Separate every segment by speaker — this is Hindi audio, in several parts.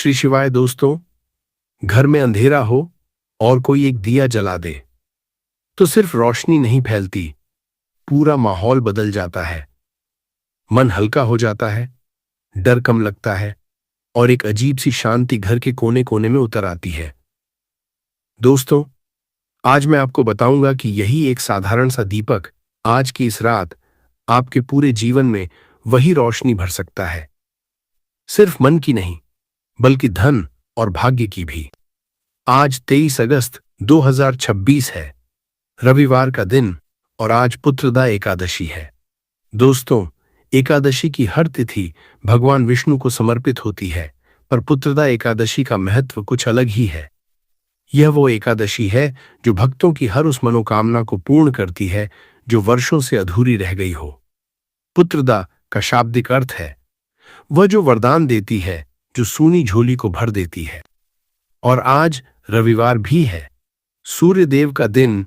Speaker 1: श्री शिवाय। दोस्तों, घर में अंधेरा हो और कोई एक दिया जला दे तो सिर्फ रोशनी नहीं फैलती, पूरा माहौल बदल जाता है। मन हल्का हो जाता है, डर कम लगता है और एक अजीब सी शांति घर के कोने कोने में उतर आती है। दोस्तों, आज मैं आपको बताऊंगा कि यही एक साधारण सा दीपक आज की इस रात आपके पूरे जीवन में वही रोशनी भर सकता है, सिर्फ मन की नहीं बल्कि धन और भाग्य की भी। आज 23 अगस्त 2026 है, रविवार का दिन, और आज पुत्रदा एकादशी है। दोस्तों, एकादशी की हर तिथि भगवान विष्णु को समर्पित होती है, पर पुत्रदा एकादशी का महत्व कुछ अलग ही है। यह वो एकादशी है जो भक्तों की हर उस मनोकामना को पूर्ण करती है जो वर्षों से अधूरी रह गई हो। पुत्रदा का शाब्दिक अर्थ है वह जो वरदान देती है, जो सूनी झोली को भर देती है। और आज रविवार भी है, सूर्य देव का दिन,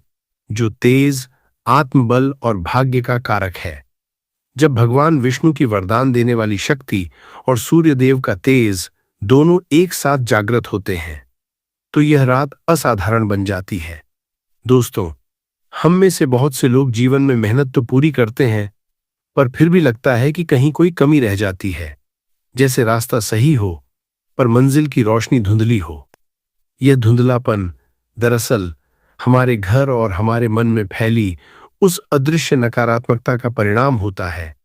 Speaker 1: जो तेज, आत्मबल और भाग्य का कारक है। जब भगवान विष्णु की वरदान देने वाली शक्ति और सूर्य देव का तेज दोनों एक साथ जागृत होते हैं तो यह रात असाधारण बन जाती है। दोस्तों, हम में से बहुत से लोग जीवन में मेहनत तो पूरी करते हैं, पर फिर भी लगता है कि कहीं कोई कमी रह जाती है, जैसे रास्ता सही हो पर मंजिल की रोशनी धुंधली हो। यह धुंधलापन दरअसल हमारे घर और हमारे मन में फैली उस अदृश्य नकारात्मकता का परिणाम होता है,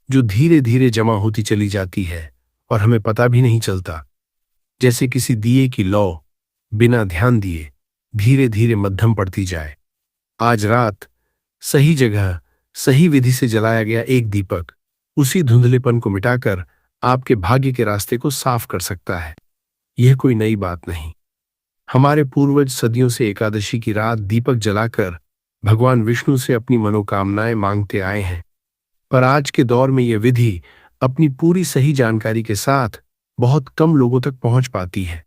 Speaker 1: जो धीरे धीरे जमा होती चली जाती है और हमें पता भी नहीं चलता। जैसे किसी दिए की लौ बिना ध्यान दिए धीरे धीरे मध्यम पड़ती जाए। आज रात सही जगह सही विधि से जलाया गया एक दीपक उसी धुंधलेपन को मिटाकर आपके भाग्य के रास्ते को साफ कर सकता है। यह कोई नई बात नहीं। हमारे पूर्वज सदियों से एकादशी की रात दीपक जलाकर भगवान विष्णु से अपनी मनोकामनाएं मांगते आए हैं। पर आज के दौर में यह विधि अपनी पूरी सही जानकारी के साथ बहुत कम लोगों तक पहुंच पाती है,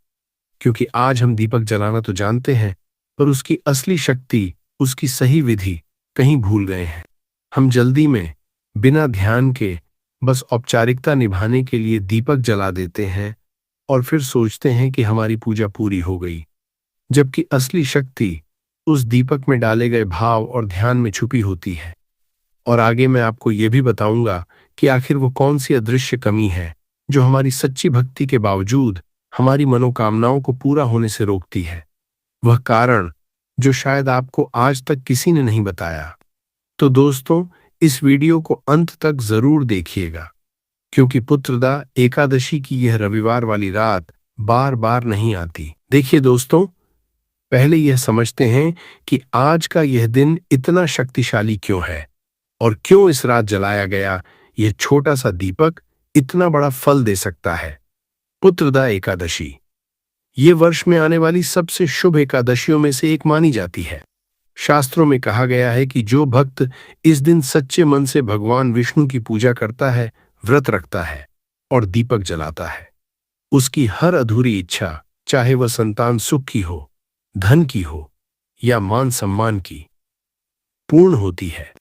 Speaker 1: क्योंकि आज हम दीपक जलाना तो जानते हैं, पर उसकी असली शक्ति, उसकी सही विधि कहीं भूल गए हैं। हम जल्दी में बिना ध्यान के बस औपचारिकता निभाने के लिए दीपक जला देते हैं और फिर सोचते हैं कि हमारी पूजा पूरी हो गई, जबकि असली शक्ति उस दीपक में डाले गए भाव और ध्यान में छुपी होती है। और आगे मैं आपको यह भी बताऊंगा कि आखिर वो कौन सी अदृश्य कमी है जो हमारी सच्ची भक्ति के बावजूद हमारी मनोकामनाओं को पूरा होने से रोकती है। वह कारण जो शायद आपको आज तक किसी ने नहीं बताया। तो दोस्तों, इस वीडियो को अंत तक जरूर देखिएगा, क्योंकि पुत्रदा एकादशी की यह रविवार वाली रात बार बार नहीं आती। देखिए दोस्तों, पहले यह समझते हैं कि आज का यह दिन इतना शक्तिशाली क्यों है और क्यों इस रात जलाया गया यह छोटा सा दीपक इतना बड़ा फल दे सकता है। पुत्रदा एकादशी ये वर्ष में आने वाली सबसे शुभ एकादशियों में से एक मानी जाती है। शास्त्रों में कहा गया है कि जो भक्त इस दिन सच्चे मन से भगवान विष्णु की पूजा करता है, व्रत रखता है और दीपक जलाता है, उसकी हर अधूरी इच्छा, चाहे वह संतान सुख की हो, धन की हो या मान सम्मान की, पूर्ण होती है।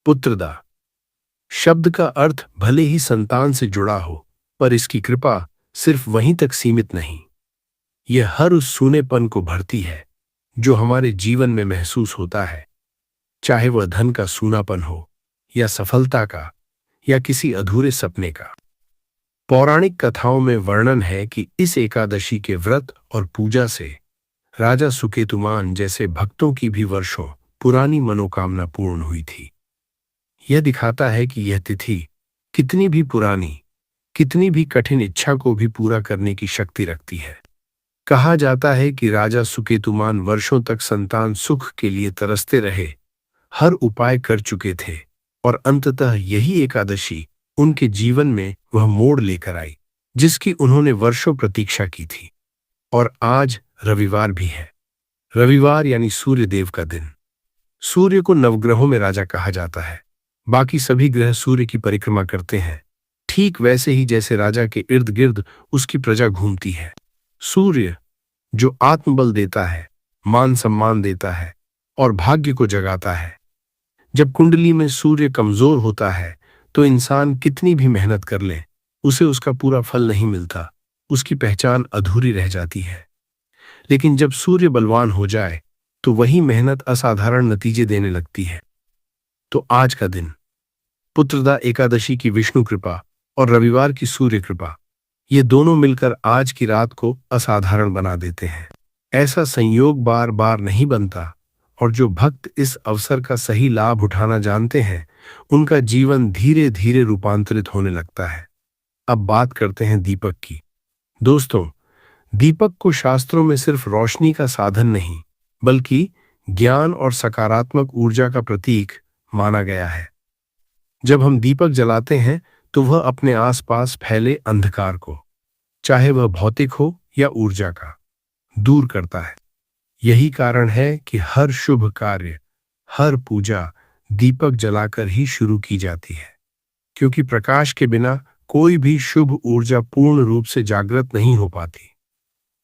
Speaker 1: पुत्रदा शब्द का अर्थ भले ही संतान से जुड़ा हो, पर इसकी कृपा सिर्फ वहीं तक सीमित नहीं। यह हर उस सूनेपन को भरती है जो हमारे जीवन में महसूस होता है, चाहे वह धन का सूनापन हो या सफलता का या किसी अधूरे सपने का। पौराणिक कथाओं में वर्णन है कि इस एकादशी के व्रत और पूजा से राजा सुकेतुमान जैसे भक्तों की भी वर्षों पुरानी मनोकामना पूर्ण हुई थी। यह दिखाता है कि यह तिथि कितनी भी पुरानी, कितनी भी कठिन इच्छा को भी पूरा करने की शक्ति रखती है। कहा जाता है कि राजा सुकेतुमान वर्षों तक संतान सुख के लिए तरसते रहे, हर उपाय कर चुके थे, और अंततः यही एकादशी उनके जीवन में वह मोड़ लेकर आई जिसकी उन्होंने वर्षों प्रतीक्षा की थी। और आज रविवार भी है। रविवार यानी सूर्य देव का दिन। सूर्य को नवग्रहों में राजा कहा जाता है। बाकी सभी ग्रह सूर्य की परिक्रमा करते हैं, ठीक वैसे ही जैसे राजा के इर्द गिर्द उसकी प्रजा घूमती है। सूर्य जो आत्मबल देता है, मान सम्मान देता है और भाग्य को जगाता है। जब कुंडली में सूर्य कमजोर होता है तो इंसान कितनी भी मेहनत कर ले, उसे उसका पूरा फल नहीं मिलता। उसकी पहचान अधूरी रह जाती है। लेकिन जब सूर्य बलवान हो जाए तो वही मेहनत असाधारण नतीजे देने लगती है। तो आज का दिन, पुत्रदा एकादशी की विष्णु कृपा और रविवार की सूर्य कृपा, ये दोनों मिलकर आज की रात को असाधारण बना देते हैं। ऐसा संयोग बार बार नहीं बनता, और जो भक्त इस अवसर का सही लाभ उठाना जानते हैं, उनका जीवन धीरे धीरे रूपांतरित होने लगता है। अब बात करते हैं दीपक की। दोस्तों, दीपक को शास्त्रों में सिर्फ रोशनी का साधन नहीं, बल्कि ज्ञान और सकारात्मक ऊर्जा का प्रतीक माना गया है। जब हम दीपक जलाते हैं तो वह अपने आसपास फैले अंधकार को, चाहे वह भौतिक हो या ऊर्जा का, दूर करता है। यही कारण है कि हर शुभ कार्य, हर पूजा दीपक जलाकर ही शुरू की जाती है, क्योंकि प्रकाश के बिना कोई भी शुभ ऊर्जा पूर्ण रूप से जागृत नहीं हो पाती।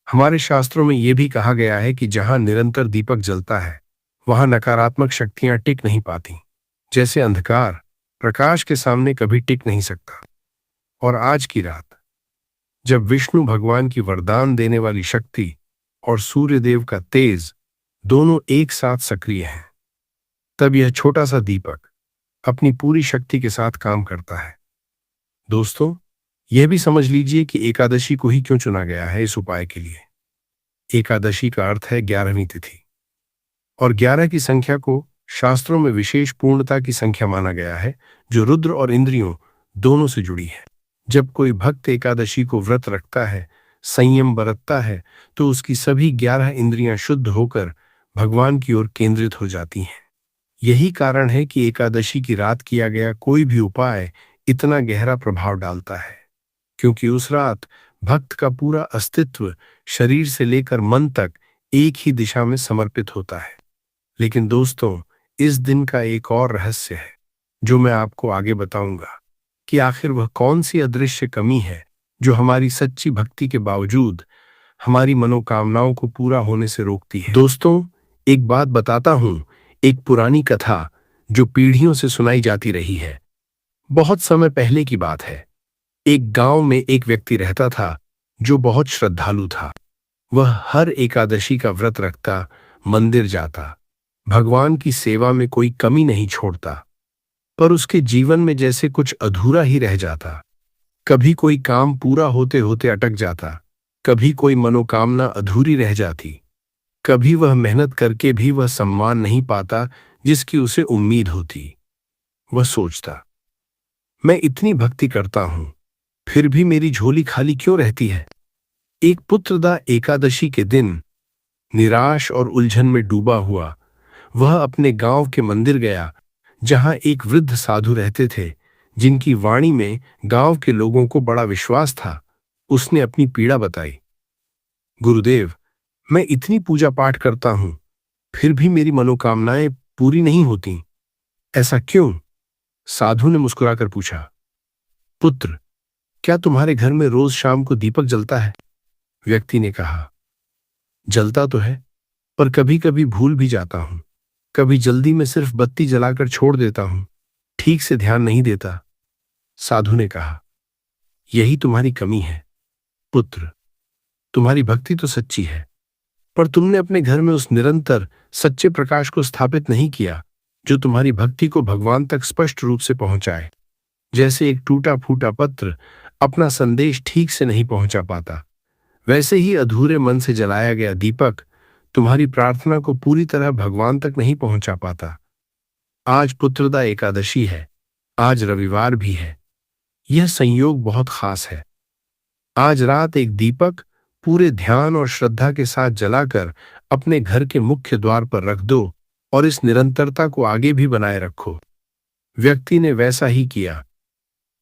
Speaker 1: हमारे शास्त्रों में यह भी कहा गया है कि जहां निरंतर दीपक जलता है, वहां नकारात्मक शक्तियां टिक नहीं पाती। जैसे अंधकार प्रकाश के सामने कभी टिक नहीं सकता। और आज की रात, जब विष्णु भगवान की वरदान देने वाली शक्ति और सूर्यदेव का तेज दोनों एक साथ सक्रिय हैं, तब यह छोटा सा दीपक अपनी पूरी शक्ति के साथ काम करता है। दोस्तों, यह भी समझ लीजिए कि एकादशी को ही क्यों चुना गया है इस उपाय के लिए। एकादशी का अर्थ है 11वीं तिथि, और 11 की संख्या को शास्त्रों में विशेष पूर्णता की संख्या माना गया है, जो रुद्र और इंद्रियों दोनों से जुड़ी है। जब कोई भक्त एकादशी को व्रत रखता है, संयम बरतता है, तो उसकी सभी 11 इंद्रियां शुद्ध होकर भगवान की ओर केंद्रित हो जाती हैं। यही कारण है कि एकादशी की रात किया गया कोई भी उपाय इतना गहरा प्रभाव डालता है, क्योंकि उस रात भक्त का पूरा अस्तित्व शरीर से लेकर मन तक एक ही दिशा में समर्पित होता है। लेकिन दोस्तों, इस दिन का एक और रहस्य है, जो मैं आपको आगे बताऊंगा कि आखिर वह कौन सी अदृश्य कमी है जो हमारी सच्ची भक्ति के बावजूद हमारी मनोकामनाओं को पूरा होने से रोकती है। दोस्तों, एक बात बताता हूं, एक पुरानी कथा जो पीढ़ियों से सुनाई जाती रही है। बहुत समय पहले की बात है। एक गांव में एक व्यक्ति रहता था जो बहुत श्रद्धालु था। वह हर एकादशी का व्रत रखता, मंदिर जाता, भगवान की सेवा में कोई कमी नहीं छोड़ता। पर उसके जीवन में जैसे कुछ अधूरा ही रह जाता। कभी कोई काम पूरा होते होते अटक जाता, कभी कोई मनोकामना अधूरी रह जाती, कभी वह मेहनत करके भी वह सम्मान नहीं पाता जिसकी उसे उम्मीद होती। वह सोचता, मैं इतनी भक्ति करता हूं, फिर भी मेरी झोली खाली क्यों रहती है। एक पुत्रदा एकादशी के दिन, निराश और उलझन में डूबा हुआ, वह अपने गांव के मंदिर गया, जहां एक वृद्ध साधु रहते थे, जिनकी वाणी में गांव के लोगों को बड़ा विश्वास था। उसने अपनी पीड़ा बताई। गुरुदेव, मैं इतनी पूजा पाठ करता हूं, फिर भी मेरी मनोकामनाएं पूरी नहीं होती। ऐसा क्यों? साधु ने मुस्कुराकर पूछा। पुत्र, क्या तुम्हारे घर में रोज शाम को दीपक जलता है? व्यक्ति ने कहा, जलता तो है, पर कभी कभी भूल भी जाता हूं। कभी जल्दी में सिर्फ बत्ती जलाकर छोड़ देता हूं, ठीक से ध्यान नहीं देता। साधु ने कहा, यही तुम्हारी कमी है पुत्र। तुम्हारी भक्ति तो सच्ची है, पर तुमने अपने घर में उस निरंतर सच्चे प्रकाश को स्थापित नहीं किया जो तुम्हारी भक्ति को भगवान तक स्पष्ट रूप से पहुंचाए। जैसे एक टूटा फूटा पत्र अपना संदेश ठीक से नहीं पहुंचा पाता, वैसे ही अधूरे मन से जलाया गया दीपक तुम्हारी प्रार्थना को पूरी तरह भगवान तक नहीं पहुंचा पाता। आज पुत्रदा एकादशी है, आज रविवार भी है। यह संयोग बहुत खास है। आज रात एक दीपक पूरे ध्यान और श्रद्धा के साथ जलाकर अपने घर के मुख्य द्वार पर रख दो, और इस निरंतरता को आगे भी बनाए रखो। व्यक्ति ने वैसा ही किया,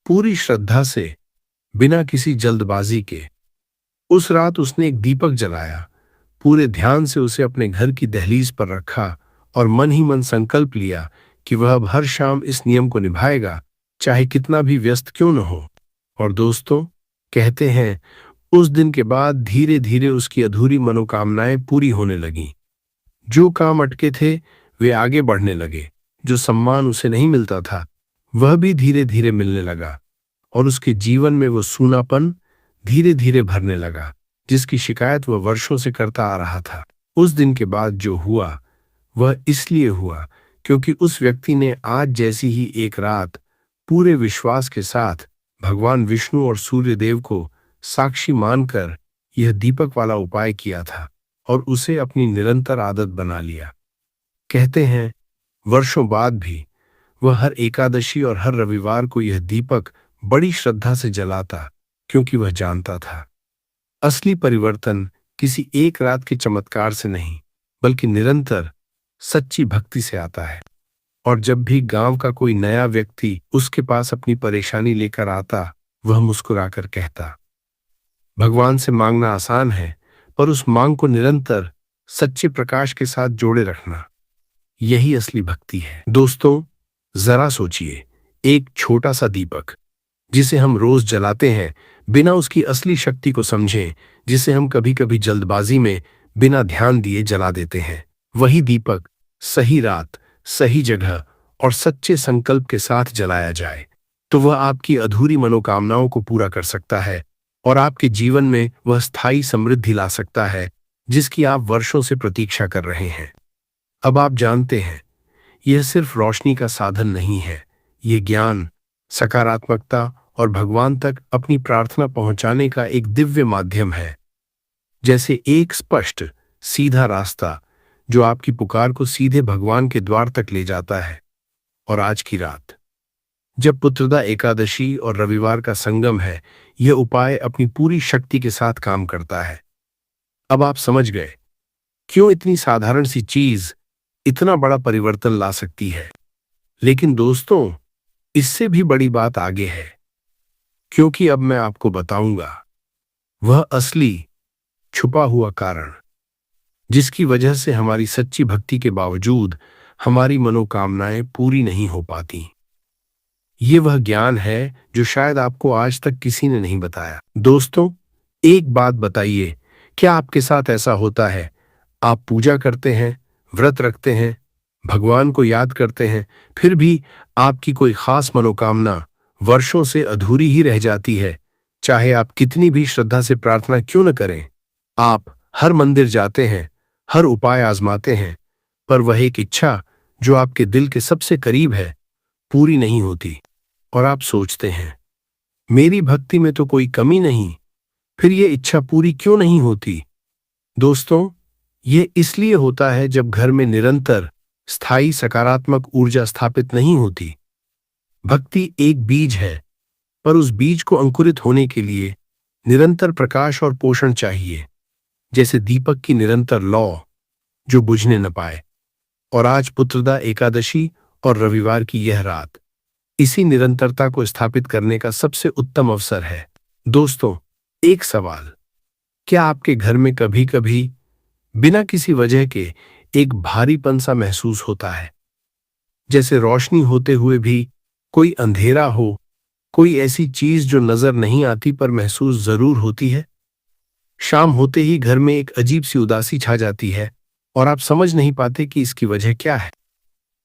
Speaker 1: पूरी श्रद्धा से, बिना किसी जल्दबाजी के। उस रात उसने एक दीपक जलाया, पूरे ध्यान से उसे अपने घर की दहलीज पर रखा, और मन ही मन संकल्प लिया कि वह अब हर शाम इस नियम को निभाएगा, चाहे कितना भी व्यस्त क्यों न हो। और दोस्तों, कहते हैं उस दिन के बाद धीरे धीरे उसकी अधूरी मनोकामनाएं पूरी होने लगीं। जो काम अटके थे वे आगे बढ़ने लगे। जो सम्मान उसे नहीं मिलता था वह भी धीरे धीरे मिलने लगा, और उसके जीवन में वो सूनापन धीरे धीरे भरने लगा, जिसकी शिकायत वह वर्षों से करता आ रहा था। उस दिन के बाद जो हुआ वह इसलिए हुआ क्योंकि उस व्यक्ति ने आज जैसी ही एक रात पूरे विश्वास के साथ भगवान विष्णु और सूर्यदेव को साक्षी मानकर यह दीपक वाला उपाय किया था और उसे अपनी निरंतर आदत बना लिया। कहते हैं वर्षों बाद भी वह हर एकादशी और हर रविवार को यह दीपक बड़ी श्रद्धा से जलाता, क्योंकि वह जानता था असली परिवर्तन किसी एक रात के चमत्कार से नहीं बल्कि निरंतर सच्ची भक्ति से आता है। और जब भी गांव का कोई नया व्यक्ति उसके पास अपनी परेशानी लेकर आता, वह मुस्कुराकर कहता, भगवान से मांगना आसान है, पर उस मांग को निरंतर सच्चे प्रकाश के साथ जोड़े रखना, यही असली भक्ति है। दोस्तों, जरा सोचिए, एक छोटा सा दीपक जिसे हम रोज जलाते हैं बिना उसकी असली शक्ति को समझे, जिसे हम कभी कभी जल्दबाजी में बिना ध्यान दिए जला देते हैं, वही दीपक सही रात, सही जगह और सच्चे संकल्प के साथ जलाया जाए तो वह आपकी अधूरी मनोकामनाओं को पूरा कर सकता है और आपके जीवन में वह स्थायी समृद्धि ला सकता है जिसकी आप वर्षों से प्रतीक्षा कर रहे हैं। अब आप जानते हैं, यह सिर्फ रोशनी का साधन नहीं है, यह ज्ञान, सकारात्मकता और भगवान तक अपनी प्रार्थना पहुंचाने का एक दिव्य माध्यम है। जैसे एक स्पष्ट सीधा रास्ता जो आपकी पुकार को सीधे भगवान के द्वार तक ले जाता है। और आज की रात, जब पुत्रदा एकादशी और रविवार का संगम है, यह उपाय अपनी पूरी शक्ति के साथ काम करता है। अब आप समझ गए क्यों इतनी साधारण सी चीज इतना बड़ा परिवर्तन ला सकती है। लेकिन दोस्तों, इससे भी बड़ी बात आगे है, क्योंकि अब मैं आपको बताऊंगा वह असली छुपा हुआ कारण जिसकी वजह से हमारी सच्ची भक्ति के बावजूद हमारी मनोकामनाएं पूरी नहीं हो पाती। ये वह ज्ञान है जो शायद आपको आज तक किसी ने नहीं बताया। दोस्तों, एक बात बताइए, क्या आपके साथ ऐसा होता है? आप पूजा करते हैं, व्रत रखते हैं, भगवान को याद करते हैं, फिर भी आपकी कोई खास मनोकामना वर्षों से अधूरी ही रह जाती है, चाहे आप कितनी भी श्रद्धा से प्रार्थना क्यों न करें। आप हर मंदिर जाते हैं, हर उपाय आजमाते हैं, पर वह एक इच्छा जो आपके दिल के सबसे करीब है पूरी नहीं होती। और आप सोचते हैं, मेरी भक्ति में तो कोई कमी नहीं, फिर ये इच्छा पूरी क्यों नहीं होती? दोस्तों, ये इसलिए होता है जब घर में निरंतर स्थायी सकारात्मक ऊर्जा स्थापित नहीं होती। भक्ति एक बीज है, पर उस बीज को अंकुरित होने के लिए निरंतर प्रकाश और पोषण चाहिए, जैसे दीपक की निरंतर लौ जो बुझने न पाए। और आज पुत्रदा एकादशी और रविवार की यह रात इसी निरंतरता को स्थापित करने का सबसे उत्तम अवसर है। दोस्तों, एक सवाल, क्या आपके घर में कभी कभी बिना किसी वजह के एक भारीपन सा महसूस होता है? जैसे रोशनी होते हुए भी कोई अंधेरा हो, कोई ऐसी चीज जो नजर नहीं आती पर महसूस जरूर होती है। शाम होते ही घर में एक अजीब सी उदासी छा जाती है और आप समझ नहीं पाते कि इसकी वजह क्या है।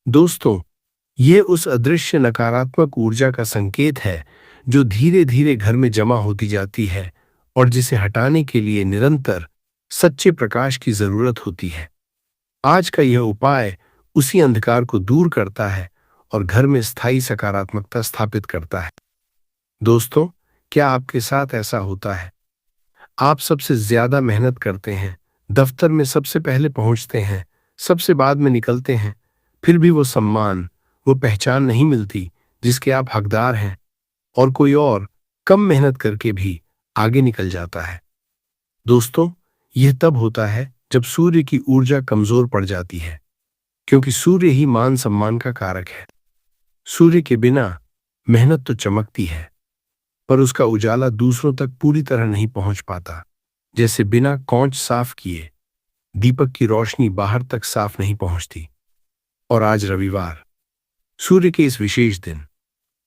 Speaker 1: दोस्तों, ये उस अदृश्य नकारात्मक ऊर्जा का संकेत है जो धीरे धीरे घर में जमा होती जाती है और जिसे हटाने के लिए निरंतर सच्चे प्रकाश की जरूरत होती है। आज का यह उपाय उसी अंधकार को दूर करता है और घर में स्थायी सकारात्मकता स्थापित करता है। दोस्तों, क्या आपके साथ ऐसा होता है? आप सबसे ज्यादा मेहनत करते हैं, दफ्तर में सबसे पहले पहुंचते हैं, सबसे बाद में निकलते हैं, फिर भी वो सम्मान, वो पहचान नहीं मिलती जिसके आप हकदार हैं, और कोई और कम मेहनत करके भी आगे निकल जाता है। दोस्तों, यह तब होता है जब सूर्य की ऊर्जा कमजोर पड़ जाती है, क्योंकि सूर्य ही मान सम्मान का कारक है। सूर्य के बिना मेहनत तो चमकती है, पर उसका उजाला दूसरों तक पूरी तरह नहीं पहुंच पाता। जैसे बिना कौंच साफ किए दीपक की रोशनी बाहर तक साफ नहीं पहुंचती। और आज रविवार, सूर्य के इस विशेष दिन,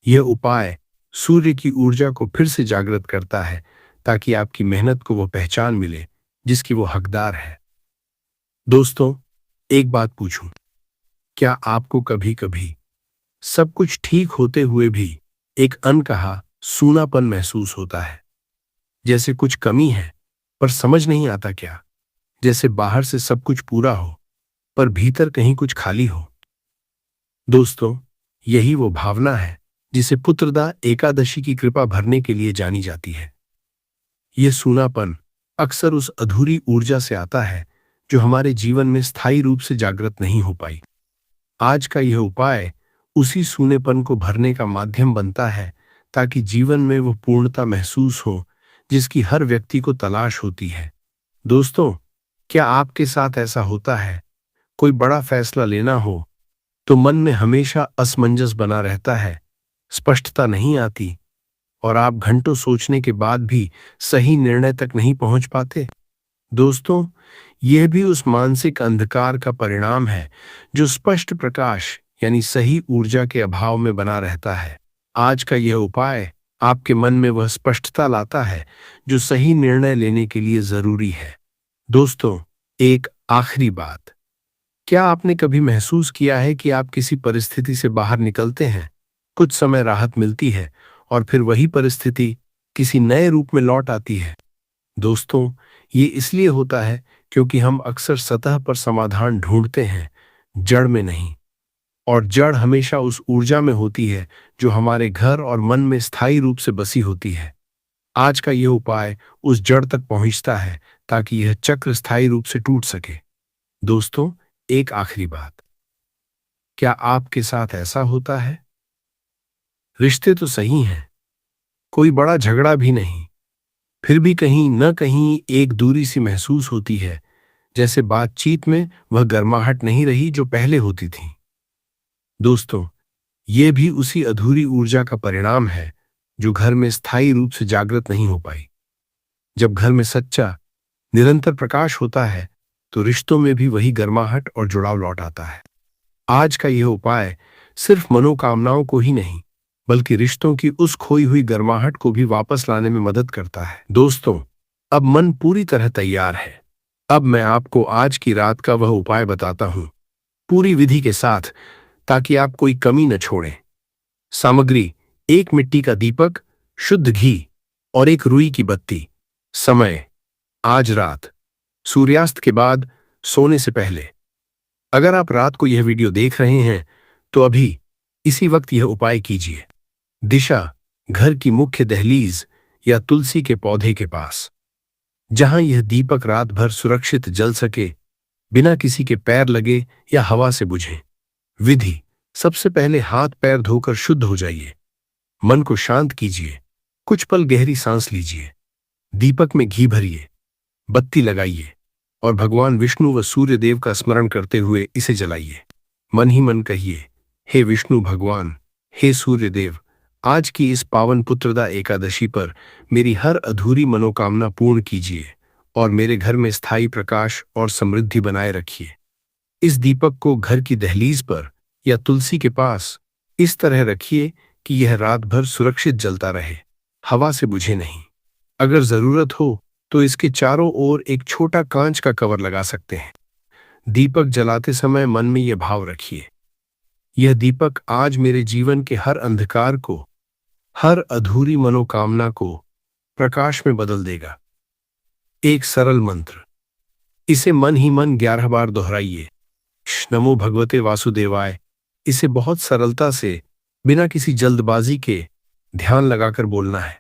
Speaker 1: यह उपाय सूर्य की ऊर्जा को फिर से जागृत करता है ताकि आपकी मेहनत को वो पहचान मिले जिसकी वो हकदार है। दोस्तों, एक बात पूछूं, क्या आपको कभी कभी सब कुछ ठीक होते हुए भी एक अनकहा सूनापन महसूस होता है? जैसे कुछ कमी है पर समझ नहीं आता क्या। जैसे बाहर से सब कुछ पूरा हो पर भीतर कहीं कुछ खाली हो। दोस्तों, यही वो भावना है जिसे पुत्रदा एकादशी की कृपा भरने के लिए जानी जाती है। ये सूनापन अक्सर उस अधूरी ऊर्जा से आता है जो हमारे जीवन में स्थायी रूप से जागृत नहीं हो पाई। आज का यह उपाय उसी सूनेपन को भरने का माध्यम बनता है, ताकि जीवन में वो पूर्णता महसूस हो जिसकी हर व्यक्ति को तलाश होती है। दोस्तों, क्या आपके साथ ऐसा होता है? कोई बड़ा फैसला लेना हो तो मन में हमेशा असमंजस बना रहता है, स्पष्टता नहीं आती और आप घंटों सोचने के बाद भी सही निर्णय तक नहीं पहुंच पाते। दोस्तों, यह भी उस मानसिक अंधकार का परिणाम है जो स्पष्ट प्रकाश यानी सही ऊर्जा के अभाव में बना रहता है। आज का यह उपाय आपके मन में वह स्पष्टता लाता है जो सही निर्णय लेने के लिए जरूरी है। दोस्तों, एक आखिरी बात, क्या आपने कभी महसूस किया है कि आप किसी परिस्थिति से बाहर निकलते हैं, कुछ समय राहत मिलती है और फिर वही परिस्थिति किसी नए रूप में लौट आती है? दोस्तों, ये इसलिए होता है क्योंकि हम अक्सर सतह पर समाधान ढूंढते हैं, जड़ में नहीं। और जड़ हमेशा उस ऊर्जा में होती है जो हमारे घर और मन में स्थायी रूप से बसी होती है। आज का यह उपाय उस जड़ तक पहुंचता है ताकि यह चक्र स्थायी रूप से टूट सके। दोस्तों, एक आखिरी बात, क्या आपके साथ ऐसा होता है? रिश्ते तो सही हैं, कोई बड़ा झगड़ा भी नहीं, फिर भी कहीं न कहीं एक दूरी सी महसूस होती है, जैसे बातचीत में वह गर्माहट नहीं रही जो पहले होती थी। दोस्तों, ये भी उसी अधूरी ऊर्जा का परिणाम है जो घर में स्थायी रूप से जागृत नहीं हो पाई। जब घर में सच्चा निरंतर प्रकाश होता है तो रिश्तों में भी वही गर्माहट और जुड़ाव लौट आता है। आज का यह उपाय सिर्फ मनोकामनाओं को ही नहीं बल्कि रिश्तों की उस खोई हुई गर्माहट को भी वापस लाने में मदद करता है। दोस्तों, अब मन पूरी तरह तैयार है। अब मैं आपको आज की रात का वह उपाय बताता हूं, पूरी विधि के साथ, ताकि आप कोई कमी न छोड़ें। सामग्री: एक मिट्टी का दीपक, शुद्ध घी और एक रुई की बत्ती। समय: आज रात, सूर्यास्त के बाद, सोने से पहले। अगर आप रात को यह वीडियो देख रहे हैं तो अभी इसी वक्त यह उपाय कीजिए। दिशा: घर की मुख्य दहलीज या तुलसी के पौधे के पास, जहां यह दीपक रात भर सुरक्षित जल सके, बिना किसी के पैर लगे या हवा से बुझे। विधि: सबसे पहले हाथ पैर धोकर शुद्ध हो जाइए। मन को शांत कीजिए, कुछ पल गहरी सांस लीजिए। दीपक में घी भरिए, बत्ती लगाइए और भगवान विष्णु व सूर्य देव का स्मरण करते हुए इसे जलाइए। मन ही मन कहिए, हे विष्णु भगवान, हे सूर्य देव, आज की इस पावन पुत्रदा एकादशी पर मेरी हर अधूरी मनोकामना पूर्ण कीजिए और मेरे घर में स्थायी प्रकाश और समृद्धि बनाए रखिए। इस दीपक को घर की दहलीज पर या तुलसी के पास इस तरह रखिए कि यह रात भर सुरक्षित जलता रहे, हवा से बुझे नहीं। अगर जरूरत हो तो इसके चारों ओर एक छोटा कांच का कवर लगा सकते हैं। दीपक जलाते समय मन में यह भाव रखिए, यह दीपक आज मेरे जीवन के हर अंधकार को, हर अधूरी मनोकामना को प्रकाश में बदल देगा। एक सरल मंत्र, इसे मन ही मन 11 बार दोहराइए। नमो भगवते वासुदेवाय। इसे बहुत सरलता से, बिना किसी जल्दबाजी के, ध्यान लगाकर बोलना है।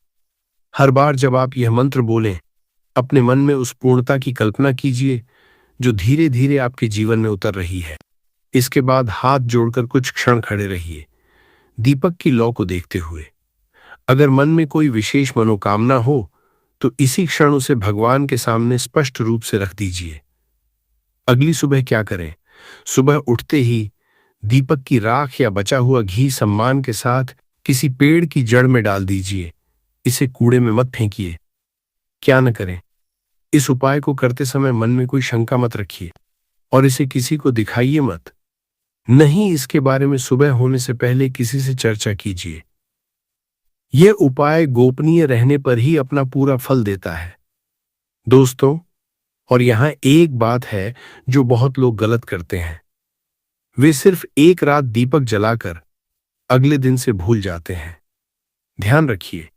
Speaker 1: हर बार जब आप यह मंत्र बोलें, अपने मन में उस पूर्णता की कल्पना कीजिए जो धीरे धीरे आपके जीवन में उतर रही है। इसके बाद हाथ जोड़कर कुछ क्षण खड़े रहिए, दीपक की लौ को देखते हुए। अगर मन में कोई विशेष मनोकामना हो तो इसी क्षण उसे भगवान के सामने स्पष्ट रूप से रख दीजिए। अगली सुबह क्या करें? सुबह उठते ही दीपक की राख या बचा हुआ घी सम्मान के साथ किसी पेड़ की जड़ में डाल दीजिए। इसे कूड़े में मत फेंकिए। क्या न करें? इस उपाय को करते समय मन में कोई शंका मत रखिए और इसे किसी को दिखाइए मत। नहीं, इसके बारे में सुबह होने से पहले किसी से चर्चा कीजिए। यह उपाय गोपनीय रहने पर ही अपना पूरा फल देता है। दोस्तों, और यहां एक बात है जो बहुत लोग गलत करते हैं, वे सिर्फ एक रात दीपक जलाकर अगले दिन से भूल जाते हैं। ध्यान रखिए,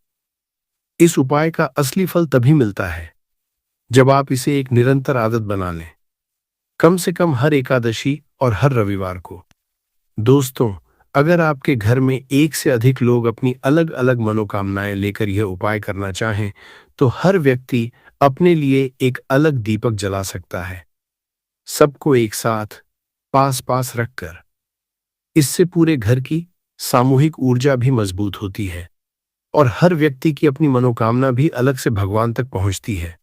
Speaker 1: इस उपाय का असली फल तभी मिलता है जब आप इसे एक निरंतर आदत बना लें, कम से कम हर एकादशी और हर रविवार को। दोस्तों, अगर आपके घर में एक से अधिक लोग अपनी अलग अलग मनोकामनाएं लेकर यह उपाय करना चाहें, तो हर व्यक्ति अपने लिए एक अलग दीपक जला सकता है, सबको एक साथ पास पास रखकर। इससे पूरे घर की सामूहिक ऊर्जा भी मजबूत होती है और हर व्यक्ति की अपनी मनोकामना भी अलग से भगवान तक पहुंचती है।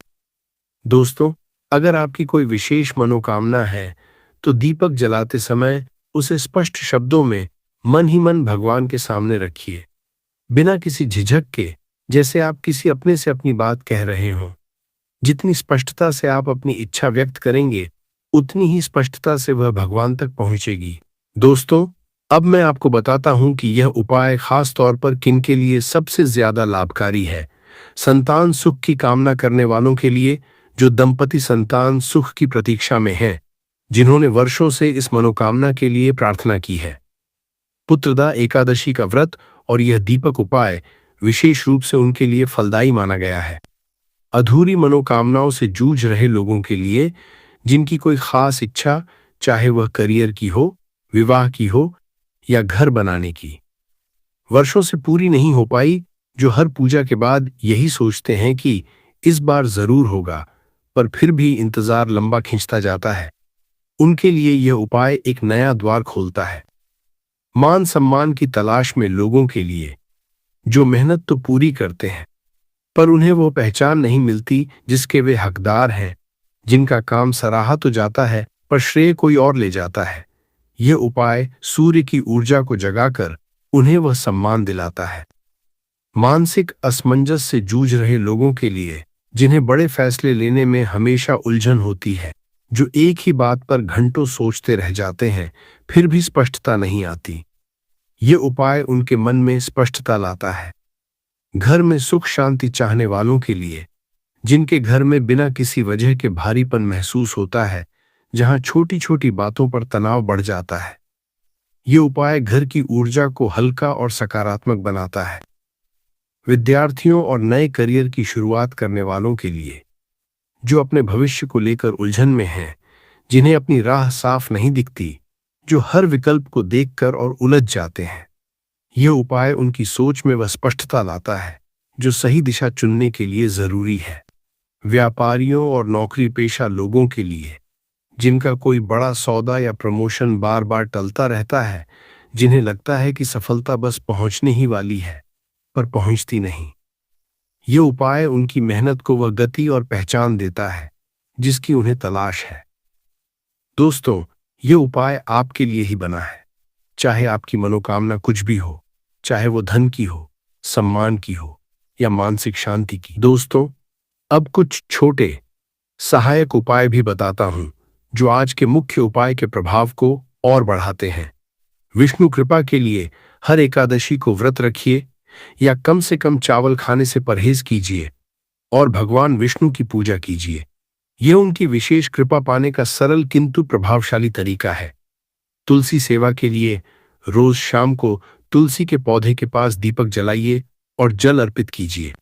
Speaker 1: दोस्तों, अगर आपकी कोई विशेष मनोकामना है, तो दीपक जलाते समय उसे स्पष्ट शब्दों में मन ही मन भगवान के सामने रखिए, बिना किसी झिझक के, जैसे आप किसी अपने से अपनी बात कह रहे हों। जितनी स्पष्टता से आप अपनी इच्छा व्यक्त करेंगे, उतनी ही स्पष्टता से वह भगवान तक पहुंचेगी। दोस्तों, अब मैं आपको बताता हूं कि यह उपाय खास तौर पर किन के लिए सबसे ज्यादा लाभकारी है। संतान सुख की कामना करने वालों के लिए, जो दंपति संतान सुख की प्रतीक्षा में हैं, जिन्होंने वर्षों से इस मनोकामना के लिए प्रार्थना की है। पुत्रदा एकादशी का व्रत और यह दीपक उपाय विशेष रूप से उनके लिए फलदायी माना गया है। अधूरी मनोकामनाओं से जूझ रहे लोगों के लिए, जिनकी कोई खास इच्छा, चाहे वह करियर की हो, विवाह की हो या घर बनाने की, वर्षों से पूरी नहीं हो पाई, जो हर पूजा के बाद यही सोचते हैं कि इस बार जरूर होगा, पर फिर भी इंतजार लंबा खिंचता जाता है, उनके लिए यह उपाय एक नया द्वार खोलता है। मान सम्मान की तलाश में लोगों के लिए, जो मेहनत तो पूरी करते हैं, पर उन्हें वो पहचान नहीं मिलती जिसके वे हकदार हैं, जिनका काम सराहा तो जाता है पर श्रेय कोई और ले जाता है, यह उपाय सूर्य की ऊर्जा को जगाकर उन्हें वह सम्मान दिलाता है। मानसिक असमंजस से जूझ रहे लोगों के लिए, जिन्हें बड़े फैसले लेने में हमेशा उलझन होती है, जो एक ही बात पर घंटों सोचते रह जाते हैं, फिर भी स्पष्टता नहीं आती, ये उपाय उनके मन में स्पष्टता लाता है। घर में सुख शांति चाहने वालों के लिए, जिनके घर में बिना किसी वजह के भारीपन महसूस होता है, जहां छोटी छोटी बातों पर तनाव बढ़ जाता है, ये उपाय घर की ऊर्जा को हल्का और सकारात्मक बनाता है। विद्यार्थियों और नए करियर की शुरुआत करने वालों के लिए, जो अपने भविष्य को लेकर उलझन में हैं, जिन्हें अपनी राह साफ नहीं दिखती, जो हर विकल्प को देखकर और उलझ जाते हैं, यह उपाय उनकी सोच में वह स्पष्टता लाता है जो सही दिशा चुनने के लिए जरूरी है। व्यापारियों और नौकरी पेशा लोगों के लिए, जिनका कोई बड़ा सौदा या प्रमोशन बार बार टलता रहता है, जिन्हें लगता है कि सफलता बस पहुंचने ही वाली है पर पहुंचती नहीं, ये उपाय उनकी मेहनत को वह गति और पहचान देता है जिसकी उन्हें तलाश है। दोस्तों, ये उपाय आपके लिए ही बना है, चाहे आपकी मनोकामना कुछ भी हो, चाहे वो धन की हो, सम्मान की हो या मानसिक शांति की। दोस्तों, अब कुछ छोटे सहायक उपाय भी बताता हूं, जो आज के मुख्य उपाय के प्रभाव को और बढ़ाते हैं। विष्णु कृपा के लिए हर एकादशी को व्रत रखिए या कम से कम चावल खाने से परहेज कीजिए और भगवान विष्णु की पूजा कीजिए। यह उनकी विशेष कृपा पाने का सरल किंतु प्रभावशाली तरीका है। तुलसी सेवा के लिए रोज शाम को तुलसी के पौधे के पास दीपक जलाइए और जल अर्पित कीजिए।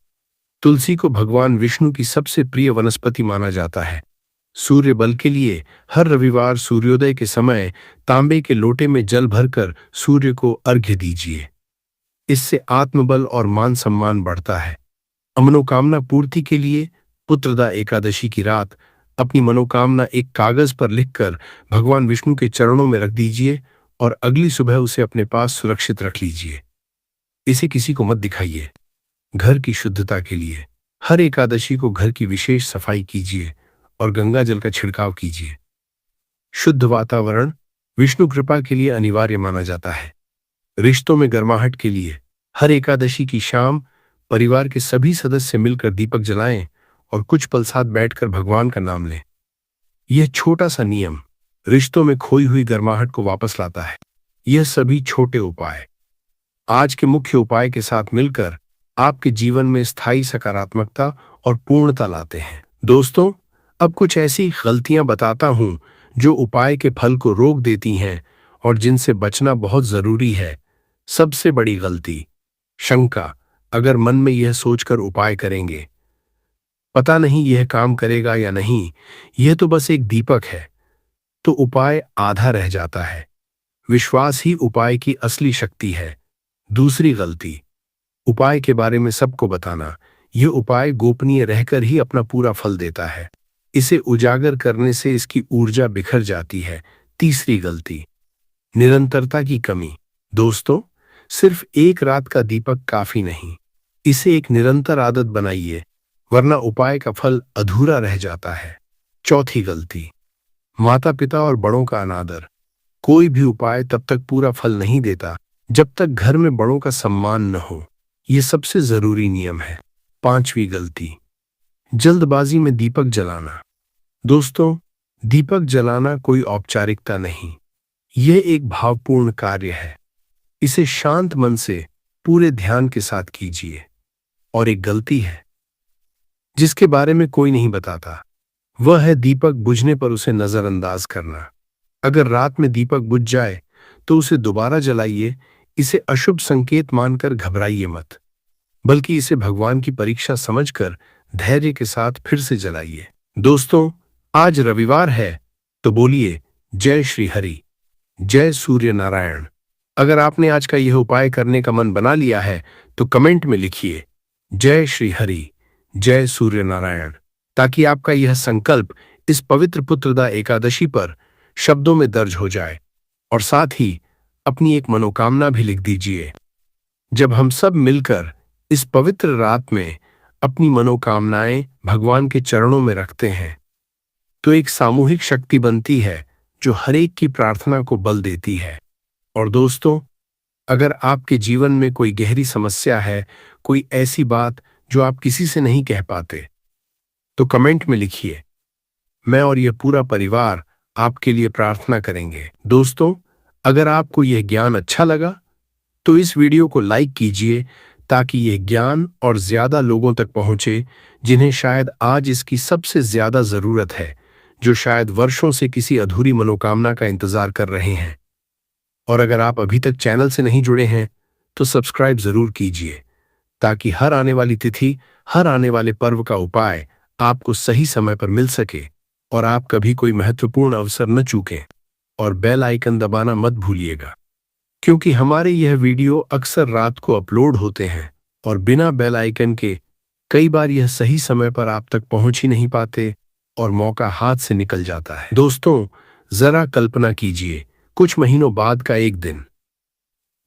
Speaker 1: तुलसी को भगवान विष्णु की सबसे प्रिय वनस्पति माना जाता है। सूर्य बल के लिए हर रविवार सूर्योदय के समय तांबे के लोटे में जल भरकर सूर्य को अर्घ्य दीजिए। इससे आत्मबल और मान सम्मान बढ़ता है। मनोकामना पूर्ति के लिए पुत्रदा एकादशी की रात अपनी मनोकामना एक कागज पर लिखकर भगवान विष्णु के चरणों में रख दीजिए और अगली सुबह उसे अपने पास सुरक्षित रख लीजिए। इसे किसी को मत दिखाइए। घर की शुद्धता के लिए हर एकादशी को घर की विशेष सफाई कीजिए और गंगा जल का छिड़काव कीजिए। शुद्ध वातावरण विष्णु कृपा के लिए अनिवार्य माना जाता है। रिश्तों में गर्माहट के लिए हर एकादशी की शाम परिवार के सभी सदस्य मिलकर दीपक जलाएं और कुछ पल साथ बैठकर भगवान का नाम लें। यह छोटा सा नियम रिश्तों में खोई हुई गर्माहट को वापस लाता है। यह सभी छोटे उपाय आज के मुख्य उपाय के साथ मिलकर आपके जीवन में स्थायी सकारात्मकता और पूर्णता लाते हैं। दोस्तों, अब कुछ ऐसी गलतियां बताता हूं जो उपाय के फल को रोक देती हैं और जिनसे बचना बहुत जरूरी है। सबसे बड़ी गलती शंका। अगर मन में यह सोचकर उपाय करेंगे, पता नहीं यह काम करेगा या नहीं, यह तो बस एक दीपक है, तो उपाय आधा रह जाता है। विश्वास ही उपाय की असली शक्ति है। दूसरी गलती, उपाय के बारे में सबको बताना। यह उपाय गोपनीय रहकर ही अपना पूरा फल देता है। इसे उजागर करने से इसकी ऊर्जा बिखर जाती है। तीसरी गलती, निरंतरता की कमी। दोस्तों, सिर्फ एक रात का दीपक काफी नहीं, इसे एक निरंतर आदत बनाइए, वरना उपाय का फल अधूरा रह जाता है। चौथी गलती, माता पिता और बड़ों का अनादर। कोई भी उपाय तब तक पूरा फल नहीं देता जब तक घर में बड़ों का सम्मान न हो। यह सबसे जरूरी नियम है। पांचवी गलती, जल्दबाजी में दीपक जलाना। दोस्तों, दीपक जलाना कोई औपचारिकता नहीं, यह एक भावपूर्ण कार्य है। इसे शांत मन से पूरे ध्यान के साथ कीजिए। और एक गलती है जिसके बारे में कोई नहीं बताता, वह है दीपक बुझने पर उसे नजरअंदाज करना। अगर रात में दीपक बुझ जाए तो उसे दोबारा जलाइए। इसे अशुभ संकेत मानकर घबराइए मत, बल्कि इसे भगवान की परीक्षा समझकर धैर्य के साथ फिर से जलाइए। दोस्तों, आज रविवार है, तो बोलिए जय श्री हरि, जय सूर्य नारायण। अगर आपने आज का यह उपाय करने का मन बना लिया है तो कमेंट में लिखिए जय श्री हरि, जय सूर्य नारायण, ताकि आपका यह संकल्प इस पवित्र पुत्रदा एकादशी पर शब्दों में दर्ज हो जाए। और साथ ही अपनी एक मनोकामना भी लिख दीजिए। जब हम सब मिलकर इस पवित्र रात में अपनी मनोकामनाएं भगवान के चरणों में रखते हैं, तो एक सामूहिक शक्ति बनती है जो हर एक की प्रार्थना को बल देती है। और दोस्तों, अगर आपके जीवन में कोई गहरी समस्या है, कोई ऐसी बात जो आप किसी से नहीं कह पाते, तो कमेंट में लिखिए। मैं और यह पूरा परिवार आपके लिए प्रार्थना करेंगे। दोस्तों, अगर आपको यह ज्ञान अच्छा लगा तो इस वीडियो को लाइक कीजिए, ताकि यह ज्ञान और ज्यादा लोगों तक पहुंचे जिन्हें शायद आज इसकी सबसे ज्यादा जरूरत है, जो शायद वर्षों से किसी अधूरी मनोकामना का इंतजार कर रहे हैं। और अगर आप अभी तक चैनल से नहीं जुड़े हैं तो सब्सक्राइब जरूर कीजिए, ताकि हर आने वाली तिथि, हर आने वाले पर्व का उपाय आपको सही समय पर मिल सके और आप कभी कोई महत्वपूर्ण अवसर न चूकें। और बेल आइकन दबाना मत भूलिएगा, क्योंकि हमारे यह वीडियो अक्सर रात को अपलोड होते हैं और बिना बेल आइकन के कई बार यह सही समय पर आप तक पहुंच ही नहीं पाते और मौका हाथ से निकल जाता है। दोस्तों, जरा कल्पना कीजिए, कुछ महीनों बाद का एक दिन,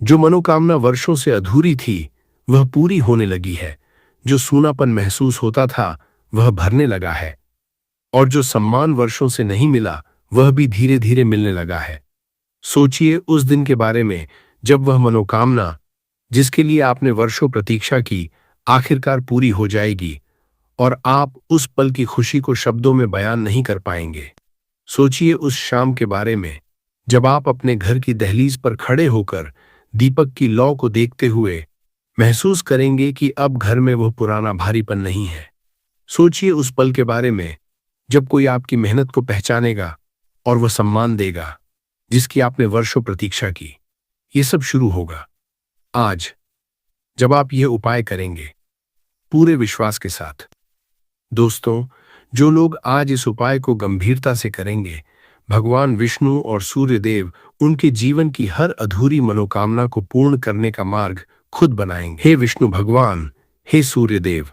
Speaker 1: जो मनोकामना वर्षों से अधूरी थी वह पूरी होने लगी है। जो सूनापन महसूस होता था वह भरने लगा है, और जो सम्मान वर्षों से नहीं मिला वह भी धीरे धीरे मिलने लगा है। सोचिए उस दिन के बारे में जब वह मनोकामना जिसके लिए आपने वर्षों प्रतीक्षा की आखिरकार पूरी हो जाएगी, और आप उस पल की खुशी को शब्दों में बयान नहीं कर पाएंगे। सोचिए उस शाम के बारे में जब आप अपने घर की दहलीज पर खड़े होकर दीपक की लौ को देखते हुए महसूस करेंगे कि अब घर में वह पुराना भारीपन नहीं है। सोचिए उस पल के बारे में जब कोई आपकी मेहनत को पहचानेगा और वह सम्मान देगा जिसकी आपने वर्षों प्रतीक्षा की। यह सब शुरू होगा आज, जब आप यह उपाय करेंगे पूरे विश्वास के साथ। दोस्तों, जो लोग आज इस उपाय को गंभीरता से करेंगे, भगवान विष्णु और सूर्यदेव उनके जीवन की हर अधूरी मनोकामना को पूर्ण करने का मार्ग खुद बनाएंगे। हे विष्णु भगवान, हे सूर्यदेव,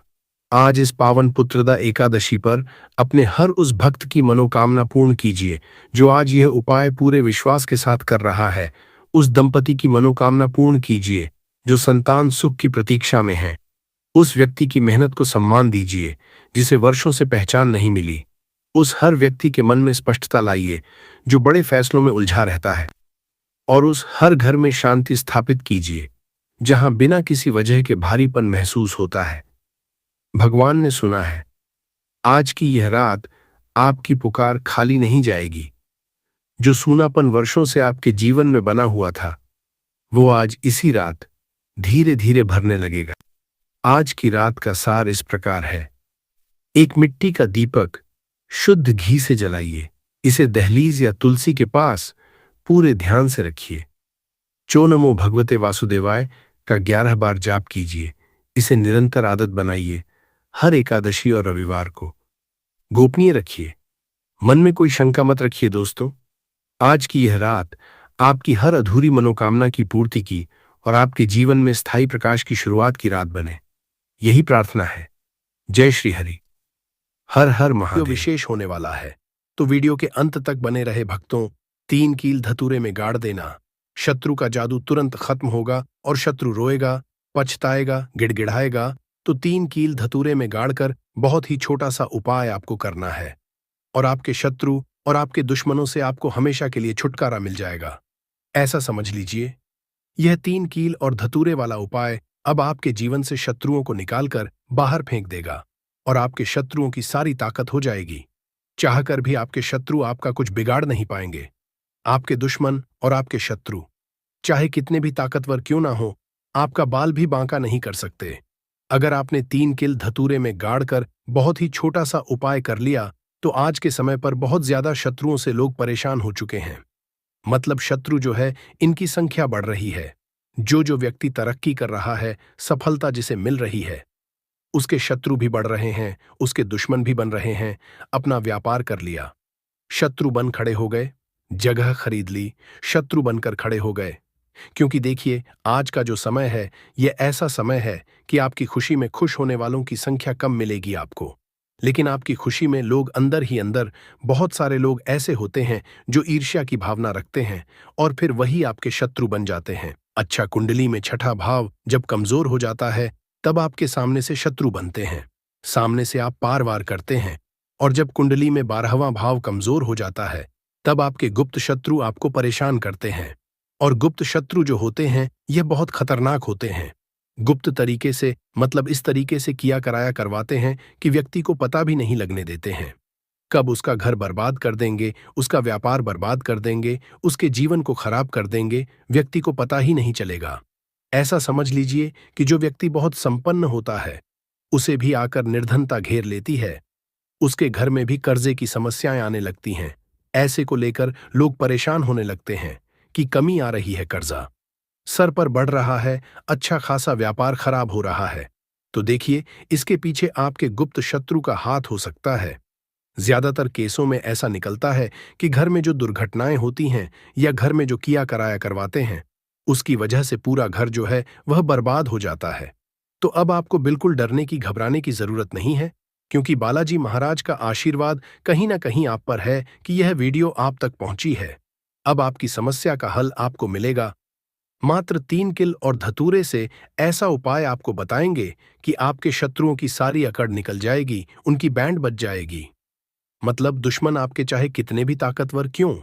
Speaker 1: आज इस पावन पुत्रदा एकादशी पर अपने हर उस भक्त की मनोकामना पूर्ण कीजिए जो आज यह उपाय पूरे विश्वास के साथ कर रहा है। उस दंपति की मनोकामना पूर्ण कीजिए जो संतान सुख की प्रतीक्षा में है। उस व्यक्ति की मेहनत को सम्मान दीजिए जिसे वर्षों से पहचान नहीं मिली। उस हर व्यक्ति के मन में स्पष्टता लाइए जो बड़े फैसलों में उलझा रहता है। और उस हर घर में शांति स्थापित कीजिए जहां बिना किसी वजह के भारीपन महसूस होता है। भगवान ने सुना है, आज की यह रात आपकी पुकार खाली नहीं जाएगी। जो सूनापन वर्षों से आपके जीवन में बना हुआ था, वो आज इसी रात धीरे धीरे भरने लगेगा। आज की रात का सार इस प्रकार है। एक मिट्टी का दीपक शुद्ध घी से जलाइए। इसे दहलीज या तुलसी के पास पूरे ध्यान से रखिए। चो नमो भगवते वासुदेवाय का 11 बार जाप कीजिए। इसे निरंतर आदत बनाइए, हर एकादशी और रविवार को। गोपनीय रखिए, मन में कोई शंका मत रखिए दोस्तों। आज की यह रात आपकी हर अधूरी मनोकामना की पूर्ति की और आपके जीवन में स्थायी प्रकाश की शुरुआत की रात बने, यही प्रार्थना है। जय श्री हरि। हर हर महादेव। विशेष होने वाला है, तो वीडियो के अंत तक बने रहे भक्तों। 3 कील धतूरे में गाड़ देना, शत्रु का जादू तुरंत खत्म होगा और शत्रु रोएगा, पछताएगा, गिड़गिड़ाएगा। तो 3 कील धतूरे में गाड़कर बहुत ही छोटा सा उपाय आपको करना है और आपके शत्रु और आपके दुश्मनों से आपको हमेशा के लिए छुटकारा मिल जाएगा। ऐसा समझ लीजिए, यह 3 कील और धतूरे वाला उपाय अब आपके जीवन से शत्रुओं को निकालकर बाहर फेंक देगा और आपके शत्रुओं की सारी ताकत हो जाएगी। चाहकर भी आपके शत्रु आपका कुछ बिगाड़ नहीं पाएंगे। आपके दुश्मन और आपके शत्रु चाहे कितने भी ताकतवर क्यों ना हो, आपका बाल भी बांका नहीं कर सकते। अगर आपने 3 कील धतूरे में गाड़कर बहुत ही छोटा सा उपाय कर लिया, तो आज के समय पर बहुत ज्यादा शत्रुओं से लोग परेशान हो चुके हैं। मतलब शत्रु जो है, इनकी संख्या बढ़ रही है। जो व्यक्ति तरक्की कर रहा है, सफलता जिसे मिल रही है, उसके शत्रु भी बढ़ रहे हैं, उसके दुश्मन भी बन रहे हैं। अपना व्यापार कर लिया, शत्रु बन खड़े हो गए। जगह खरीद ली, शत्रु बनकर खड़े हो गए। क्योंकि देखिए, आज का जो समय है, यह ऐसा समय है कि आपकी खुशी में खुश होने वालों की संख्या कम मिलेगी आपको। लेकिन आपकी खुशी में लोग अंदर ही अंदर, बहुत सारे लोग ऐसे होते हैं जो ईर्ष्या की भावना रखते हैं और फिर वही आपके शत्रु बन जाते हैं। अच्छा, कुंडली में छठा भाव जब कमजोर हो जाता है, तब आपके सामने से शत्रु बनते हैं। सामने से आप पार वार करते हैं। और जब कुंडली में 12वां भाव कमजोर हो जाता है, तब आपके गुप्त शत्रु आपको परेशान करते हैं। और गुप्त शत्रु जो होते हैं, यह बहुत खतरनाक होते हैं। गुप्त तरीके से, मतलब इस तरीके से किया कराया करवाते हैं कि व्यक्ति को पता भी नहीं लगने देते हैं। कब उसका घर बर्बाद कर देंगे, उसका व्यापार बर्बाद कर देंगे, उसके जीवन को खराब कर देंगे, व्यक्ति को पता ही नहीं चलेगा। ऐसा समझ लीजिए कि जो व्यक्ति बहुत संपन्न होता है, उसे भी आकर निर्धनता घेर लेती है। उसके घर में भी कर्जे की समस्याएं आने लगती हैं। ऐसे को लेकर लोग परेशान होने लगते हैं कि कमी आ रही है, कर्जा सर पर बढ़ रहा है, अच्छा खासा व्यापार खराब हो रहा है। तो देखिए, इसके पीछे आपके गुप्त शत्रु का हाथ हो सकता है। ज्यादातर केसों में ऐसा निकलता है कि घर में जो दुर्घटनाएं होती हैं या घर में जो किया कराया करवाते हैं, उसकी वजह से पूरा घर जो है वह बर्बाद हो जाता है। तो अब आपको बिल्कुल डरने की, घबराने की जरूरत नहीं है, क्योंकि बालाजी महाराज का आशीर्वाद कहीं ना कहीं आप पर है कि यह वीडियो आप तक पहुंची है। अब आपकी समस्या का हल आपको मिलेगा। मात्र 3 किल और धतूरे से ऐसा उपाय आपको बताएंगे कि आपके शत्रुओं की सारी अकड़ निकल जाएगी, उनकी बैंड बज जाएगी। मतलब दुश्मन आपके चाहे कितने भी ताकतवर क्यों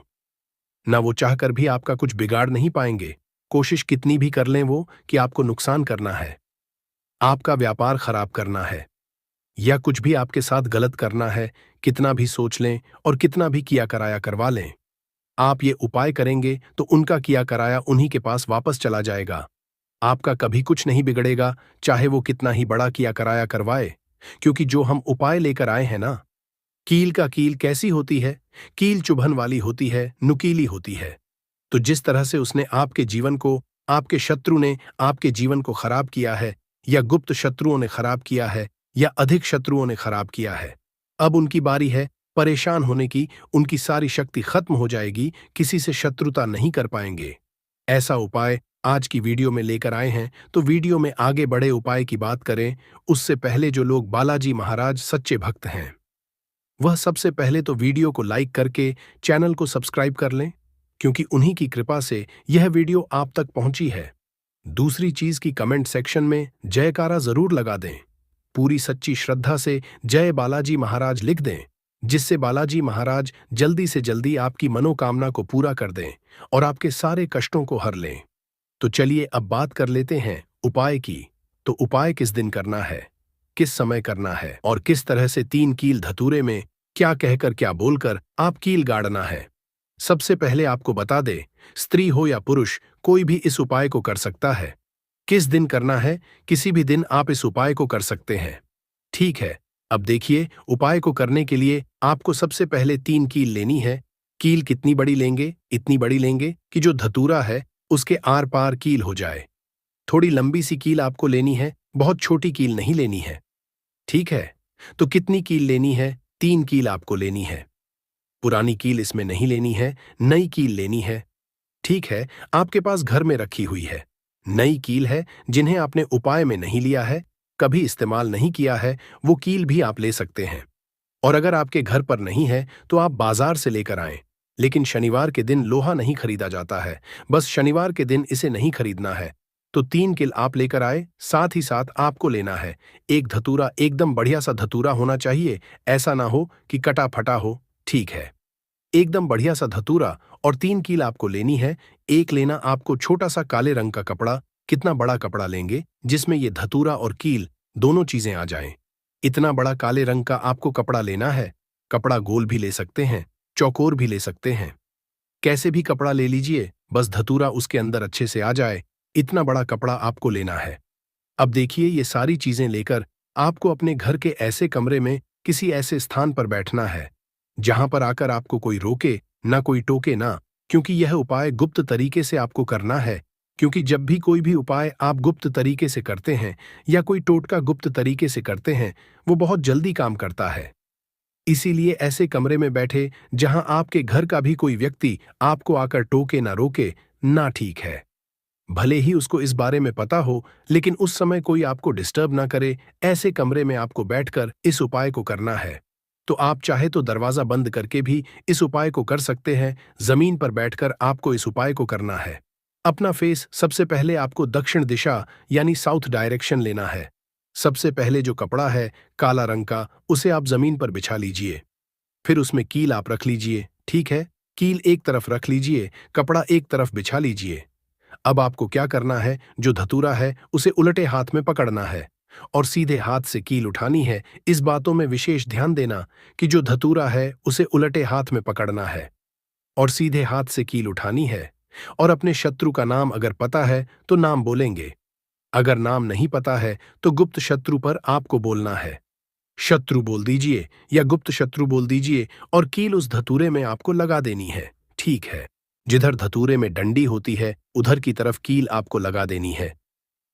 Speaker 1: ना, वो चाहकर भी आपका कुछ बिगाड़ नहीं पाएंगे। कोशिश कितनी भी कर लें वो कि आपको नुकसान करना है, आपका व्यापार खराब करना है, या कुछ भी आपके साथ गलत करना है, कितना भी सोच लें और कितना भी किया कराया करवा लें, आप ये उपाय करेंगे तो उनका किया कराया उन्हीं के पास वापस चला जाएगा। आपका कभी कुछ नहीं बिगड़ेगा, चाहे वो कितना ही बड़ा किया कराया करवाए। क्योंकि जो हम उपाय लेकर आए हैं ना, कील का कील कैसी होती है? कील चुभन वाली होती है, नुकीली होती है। तो जिस तरह से उसने आपके जीवन को, आपके शत्रु ने आपके जीवन को खराब किया है, या गुप्त शत्रुओं ने खराब किया है, या अधिक शत्रुओं ने खराब किया है, अब उनकी बारी है परेशान होने की। उनकी सारी शक्ति खत्म हो जाएगी, किसी से शत्रुता नहीं कर पाएंगे। ऐसा उपाय आज की वीडियो में लेकर आए हैं। तो वीडियो में आगे बढ़े उपाय की बात करें, उससे पहले जो लोग बालाजी महाराज सच्चे भक्त हैं, वह सबसे पहले तो वीडियो को लाइक करके चैनल को सब्सक्राइब कर लें, क्योंकि उन्हीं की कृपा से यह वीडियो आप तक पहुंची है। दूसरी चीज की कमेंट सेक्शन में जयकारा जरूर लगा दें। पूरी सच्ची श्रद्धा से जय बालाजी महाराज लिख दें, जिससे बालाजी महाराज जल्दी से जल्दी आपकी मनोकामना को पूरा कर दें और आपके सारे कष्टों को हर लें। तो चलिए अब बात कर लेते हैं उपाय की। तो उपाय किस दिन करना है, किस समय करना है और किस तरह से 3 कील धतूरे में क्या कहकर क्या बोलकर आप कील गाड़ना है। सबसे पहले आपको बता दे, स्त्री हो या पुरुष, कोई भी इस उपाय को कर सकता है। किस दिन करना है? किसी भी दिन आप इस उपाय को कर सकते हैं। ठीक है, अब देखिए, उपाय को करने के लिए आपको सबसे पहले 3 कील लेनी है। कील कितनी बड़ी लेंगे? इतनी बड़ी लेंगे कि जो धतूरा है उसके आर पार कील हो जाए। थोड़ी लंबी सी कील आपको लेनी है, बहुत छोटी कील नहीं लेनी है। ठीक है, तो कितनी कील लेनी है? 3 कील आपको लेनी है। पुरानी कील इसमें नहीं लेनी है, नई कील लेनी है। ठीक है, आपके पास घर में रखी हुई है। नई कील है जिन्हें आपने उपाय में नहीं लिया है, कभी इस्तेमाल नहीं किया है, वो कील भी आप ले सकते हैं। और अगर आपके घर पर नहीं है तो आप बाजार से लेकर आएं। लेकिन शनिवार के दिन लोहा नहीं खरीदा जाता है, बस शनिवार के दिन इसे नहीं खरीदना है। तो 3 किल आप लेकर आए, साथ ही साथ आपको लेना है एक धतूरा, एकदम बढ़िया सा धतूरा होना चाहिए, ऐसा ना हो कि कटा फटा हो। ठीक है, एकदम बढ़िया सा धतूरा और 3 कील आपको लेनी है। एक लेना आपको छोटा सा काले रंग का कपड़ा। कितना बड़ा कपड़ा लेंगे जिसमें ये धतूरा और कील दोनों चीजें आ जाएं। इतना बड़ा काले रंग का आपको कपड़ा लेना है। कपड़ा गोल भी ले सकते हैं, चौकोर भी ले सकते हैं, कैसे भी कपड़ा ले लीजिए, बस धतूरा उसके अंदर अच्छे से आ जाए। इतना बड़ा कपड़ा आपको लेना है। अब देखिए, ये सारी चीजें लेकर आपको अपने घर के ऐसे कमरे में किसी ऐसे स्थान पर बैठना है जहां पर आकर आपको कोई रोके ना, कोई टोके ना, क्योंकि यह उपाय गुप्त तरीके से आपको करना है। क्योंकि जब भी कोई भी उपाय आप गुप्त तरीके से करते हैं या कोई टोटका गुप्त तरीके से करते हैं, वो बहुत जल्दी काम करता है। इसीलिए ऐसे कमरे में बैठे जहां आपके घर का भी कोई व्यक्ति आपको आकर टोके ना, रोके ना। ठीक है, भले ही उसको इस बारे में पता हो, लेकिन उस समय कोई आपको डिस्टर्ब ना करे, ऐसे कमरे में आपको बैठकर इस उपाय को करना है। तो आप चाहे तो दरवाजा बंद करके भी इस उपाय को कर सकते हैं। जमीन पर बैठकर आपको इस उपाय को करना है। अपना फेस सबसे पहले आपको दक्षिण दिशा यानी साउथ डायरेक्शन लेना है। सबसे पहले जो कपड़ा है काला रंग का, उसे आप जमीन पर बिछा लीजिए। फिर उसमें कील आप रख लीजिए। ठीक है, कील एक तरफ रख लीजिए, कपड़ा एक तरफ बिछा लीजिए। अब आपको क्या करना है, जो धतूरा है उसे उलटे हाथ में पकड़ना है और सीधे हाथ से कील उठानी है। इस बातों में विशेष ध्यान देना कि जो धतूरा है उसे उलटे हाथ में पकड़ना है और सीधे हाथ से कील उठानी है। और अपने शत्रु का नाम अगर पता है तो नाम बोलेंगे, अगर नाम नहीं पता है तो गुप्त शत्रु पर आपको बोलना है। शत्रु बोल दीजिए या गुप्त शत्रु बोल दीजिए और कील उस धतूरे में आपको लगा देनी है। ठीक है, जिधर धतूरे में डंडी होती है उधर की तरफ कील आपको लगा देनी है।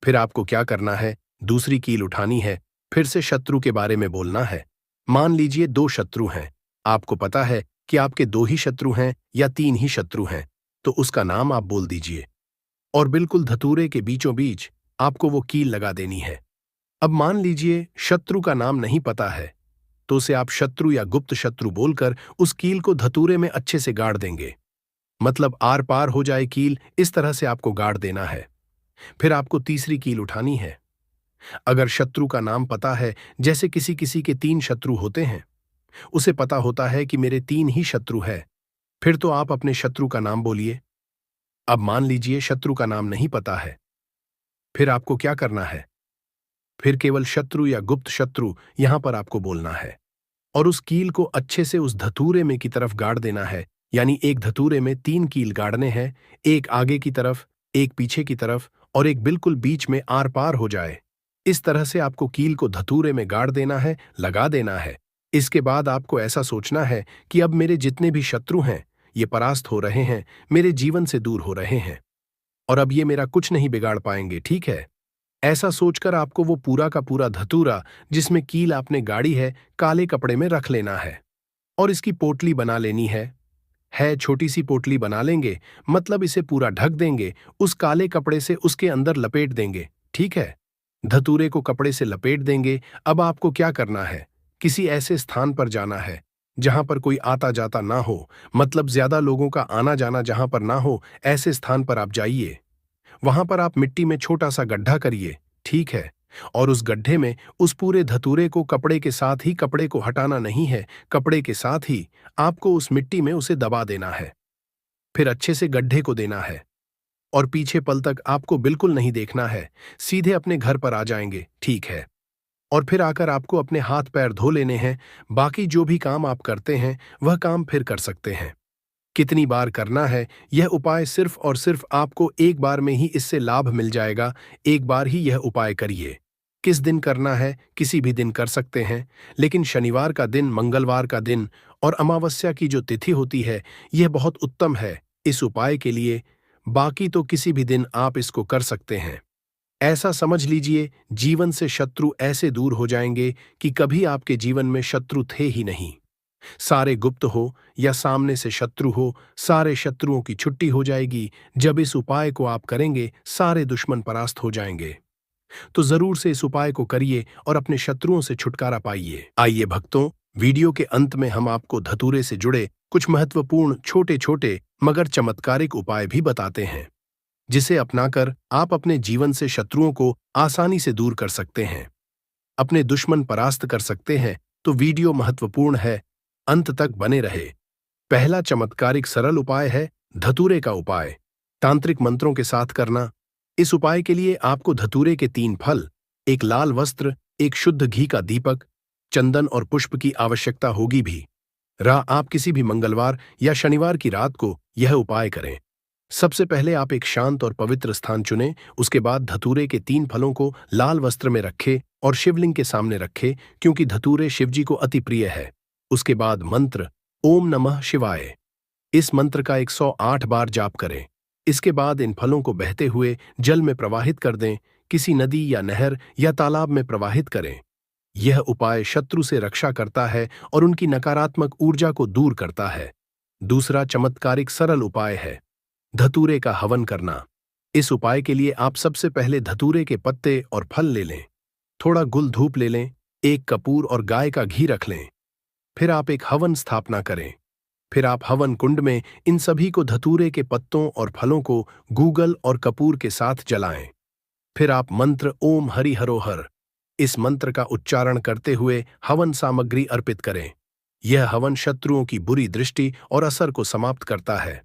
Speaker 1: फिर आपको क्या करना है, दूसरी कील उठानी है, फिर से शत्रु के बारे में बोलना है। मान लीजिए 2 शत्रु हैं, आपको पता है कि आपके 2 ही शत्रु हैं या 3 ही शत्रु हैं, तो उसका नाम आप बोल दीजिए और बिल्कुल धतूरे के बीचों बीच आपको वो कील लगा देनी है। अब मान लीजिए शत्रु का नाम नहीं पता है, तो उसे आप शत्रु या गुप्त शत्रु बोलकर उस कील को धतूरे में अच्छे से गाड़ देंगे। मतलब आर पार हो जाए कील, इस तरह से आपको गाड़ देना है। फिर आपको तीसरी कील उठानी है। अगर शत्रु का नाम पता है, जैसे किसी किसी के 3 शत्रु होते हैं, उसे पता होता है कि मेरे 3 ही शत्रु है, फिर तो आप अपने शत्रु का नाम बोलिए। अब मान लीजिए शत्रु का नाम नहीं पता है, फिर आपको क्या करना है, फिर केवल शत्रु या गुप्त शत्रु यहां पर आपको बोलना है और उस कील को अच्छे से उस धतूरे में की तरफ गाड़ देना है। यानी एक धतूरे में 3 कील गाड़ने हैं, एक आगे की तरफ, एक पीछे की तरफ और एक बिल्कुल बीच में आर पार हो जाए। इस तरह से आपको कील को धतूरे में गाड़ देना है, लगा देना है। इसके बाद आपको ऐसा सोचना है कि अब मेरे जितने भी शत्रु हैं ये परास्त हो रहे हैं, मेरे जीवन से दूर हो रहे हैं और अब ये मेरा कुछ नहीं बिगाड़ पाएंगे। ठीक है, ऐसा सोचकर आपको वो पूरा का पूरा धतूरा जिसमें कील आपने गाड़ी है, काले कपड़े में रख लेना है और इसकी पोटली बना लेनी है छोटी सी पोटली बना लेंगे, मतलब इसे पूरा ढक देंगे, उस काले कपड़े से उसके अंदर लपेट देंगे। ठीक है, धतूरे को कपड़े से लपेट देंगे। अब आपको क्या करना है, किसी ऐसे स्थान पर जाना है जहां पर कोई आता जाता ना हो, मतलब ज्यादा लोगों का आना जाना जहां पर ना हो, ऐसे स्थान पर आप जाइए। वहां पर आप मिट्टी में छोटा सा गड्ढा करिए। ठीक है, और उस गड्ढे में उस पूरे धतूरे को कपड़े के साथ ही, कपड़े को हटाना नहीं है, कपड़े के साथ ही आपको उस मिट्टी में उसे दबा देना है। फिर अच्छे से गड्ढे को देना है और पीछे पल तक आपको बिल्कुल नहीं देखना है, सीधे अपने घर पर आ जाएंगे। ठीक है, और फिर आकर आपको अपने हाथ पैर धो लेने हैं। बाकी जो भी काम आप करते हैं वह काम फिर कर सकते हैं। कितनी बार करना है, यह उपाय सिर्फ और सिर्फ आपको एक बार में ही इससे लाभ मिल जाएगा। एक बार ही यह उपाय करिए। किस दिन करना है, किसी भी दिन कर सकते हैं, लेकिन शनिवार का दिन, मंगलवार का दिन और अमावस्या की जो तिथि होती है, यह बहुत उत्तम है इस उपाय के लिए। बाकी तो किसी भी दिन आप इसको कर सकते हैं। ऐसा समझ लीजिए, जीवन से शत्रु ऐसे दूर हो जाएंगे कि कभी आपके जीवन में शत्रु थे ही नहीं। सारे गुप्त हो या सामने से शत्रु हो, सारे शत्रुओं की छुट्टी हो जाएगी। जब इस उपाय को आप करेंगे, सारे दुश्मन परास्त हो जाएंगे। तो जरूर से इस उपाय को करिए और अपने शत्रुओं से छुटकारा पाइए। आइए भक्तों, वीडियो के अंत में हम आपको धतूरे से जुड़े कुछ महत्वपूर्ण छोटे छोटे मगर चमत्कारिक उपाय भी बताते हैं, जिसे अपनाकर आप अपने जीवन से शत्रुओं को आसानी से दूर कर सकते हैं, अपने दुश्मन परास्त कर सकते हैं। तो वीडियो महत्वपूर्ण है, अंत तक बने रहे। पहला चमत्कारिक सरल उपाय है धतूरे का उपाय, तांत्रिक मंत्रों के साथ करना। इस उपाय के लिए आपको धतूरे के 3 फल, एक लाल वस्त्र, एक शुद्ध घी का दीपक, चंदन और पुष्प की आवश्यकता होगी भी। आप किसी भी मंगलवार या शनिवार की रात को यह उपाय करें। सबसे पहले आप एक शांत और पवित्र स्थान चुनें, उसके बाद धतूरे के 3 फलों को लाल वस्त्र में रखें और शिवलिंग के सामने रखें, क्योंकि धतूरे शिवजी को अति प्रिय है। उसके बाद मंत्र ओम नमः शिवाय, इस मंत्र का 108 बार जाप करें। इसके बाद इन फलों को बहते हुए जल में प्रवाहित कर दें, किसी नदी या नहर या तालाब में प्रवाहित करें। यह उपाय शत्रु से रक्षा करता है और उनकी नकारात्मक ऊर्जा को दूर करता है। दूसरा चमत्कारिक सरल उपाय है धतूरे का हवन करना। इस उपाय के लिए आप सबसे पहले धतूरे के पत्ते और फल ले लें, थोड़ा गुल धूप ले लें, एक कपूर और गाय का घी रख लें। फिर आप एक हवन स्थापना करें। फिर आप हवन कुंड में इन सभी को धतूरे के पत्तों और फलों को गूगल और कपूर के साथ जलाएं। फिर आप मंत्र ओम हरि हरो हर, इस मंत्र का उच्चारण करते हुए हवन सामग्री अर्पित करें। यह हवन शत्रुओं की बुरी दृष्टि और असर को समाप्त करता है।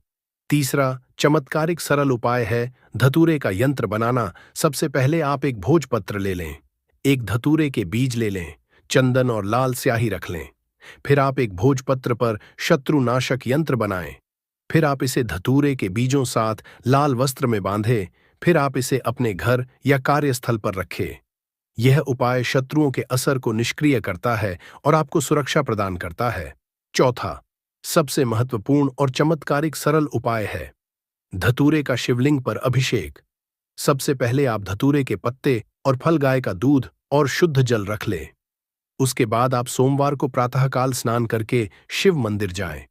Speaker 1: तीसरा चमत्कारिक सरल उपाय है धतूरे का यंत्र बनाना। सबसे पहले आप एक भोजपत्र ले लें, एक धतूरे के बीज ले लें, चंदन और लाल स्याही रख लें। फिर आप एक भोजपत्र पर शत्रुनाशक यंत्र बनाएं। फिर आप इसे धतूरे के बीजों साथ लाल वस्त्र में बांधें। फिर आप इसे अपने घर या कार्यस्थल पर रखें। यह उपाय शत्रुओं के असर को निष्क्रिय करता है और आपको सुरक्षा प्रदान करता है। चौथा सबसे महत्वपूर्ण और चमत्कारिक सरल उपाय है धतूरे का शिवलिंग पर अभिषेक। सबसे पहले आप धतूरे के पत्ते और फल, गाय का दूध और शुद्ध जल रख लें। उसके बाद आप सोमवार को प्रातःकाल स्नान करके शिव मंदिर जाएं।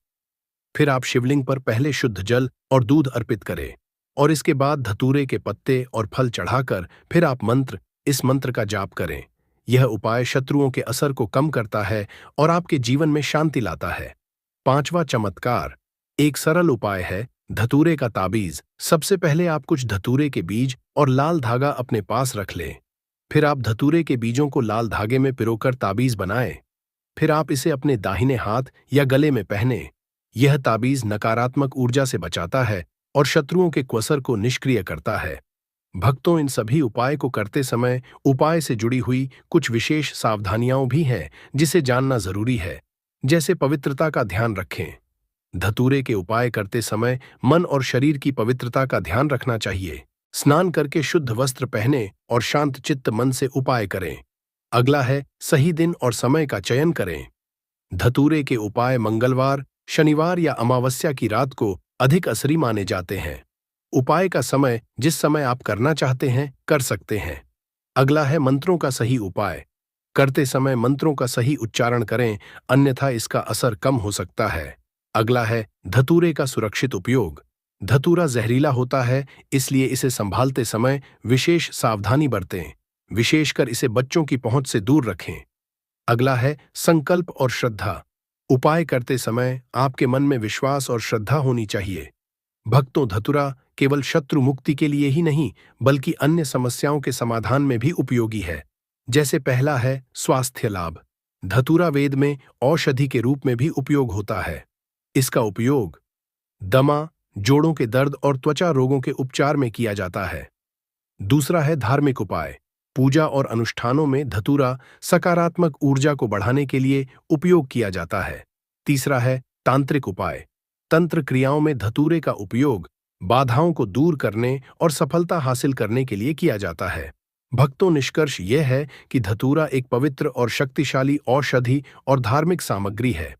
Speaker 1: फिर आप शिवलिंग पर पहले शुद्ध जल और दूध अर्पित करें और इसके बाद धतूरे के पत्ते और फल चढ़ाकर फिर आप इस मंत्र का जाप करें। यह उपाय शत्रुओं के असर को कम करता है और आपके जीवन में शांति लाता है। पांचवा चमत्कार एक सरल उपाय है धतूरे का ताबीज। सबसे पहले आप कुछ धतूरे के बीज और लाल धागा अपने पास रख लें। फिर आप धतूरे के बीजों को लाल धागे में पिरोकर ताबीज बनाएं। फिर आप इसे अपने दाहिने हाथ या गले में पहने। यह ताबीज नकारात्मक ऊर्जा से बचाता है और शत्रुओं के कुअसर को निष्क्रिय करता है। भक्तों, इन सभी उपाय को करते समय उपाय से जुड़ी हुई कुछ विशेष सावधानियां भी हैं जिसे जानना जरूरी है। जैसे पवित्रता का ध्यान रखें। धतूरे के उपाय करते समय मन और शरीर की पवित्रता का ध्यान रखना चाहिए। स्नान करके शुद्ध वस्त्र पहने और शांत चित्त मन से उपाय करें। अगला है सही दिन और समय का चयन करें। धतूरे के उपाय मंगलवार, शनिवार या अमावस्या की रात को अधिक असरी माने जाते हैं। उपाय का समय जिस समय आप करना चाहते हैं कर सकते हैं। अगला है मंत्रों का सही उपाय। करते समय मंत्रों का सही उच्चारण करें, अन्यथा इसका असर कम हो सकता है। अगला है धतूरे का सुरक्षित उपयोग। धतूरा जहरीला होता है, इसलिए इसे संभालते समय विशेष सावधानी बरतें, विशेषकर इसे बच्चों की पहुंच से दूर रखें। अगला है संकल्प और श्रद्धा। उपाय करते समय आपके मन में विश्वास और श्रद्धा होनी चाहिए। भक्तों, धतूरा केवल शत्रु मुक्ति के लिए ही नहीं बल्कि अन्य समस्याओं के समाधान में भी उपयोगी है। जैसे पहला है स्वास्थ्य लाभ। धतूरा वेद में औषधि के रूप में भी उपयोग होता है। इसका उपयोग दमा, जोड़ों के दर्द और त्वचा रोगों के उपचार में किया जाता है। दूसरा है धार्मिक उपाय। पूजा और अनुष्ठानों में धतूरा सकारात्मक ऊर्जा को बढ़ाने के लिए उपयोग किया जाता है। तीसरा है तांत्रिक उपाय। तंत्र क्रियाओं में धतूरे का उपयोग बाधाओं को दूर करने और सफलता हासिल करने के लिए किया जाता है। भक्तों, निष्कर्ष यह है कि धतूरा एक पवित्र और शक्तिशाली औषधि और धार्मिक सामग्री है,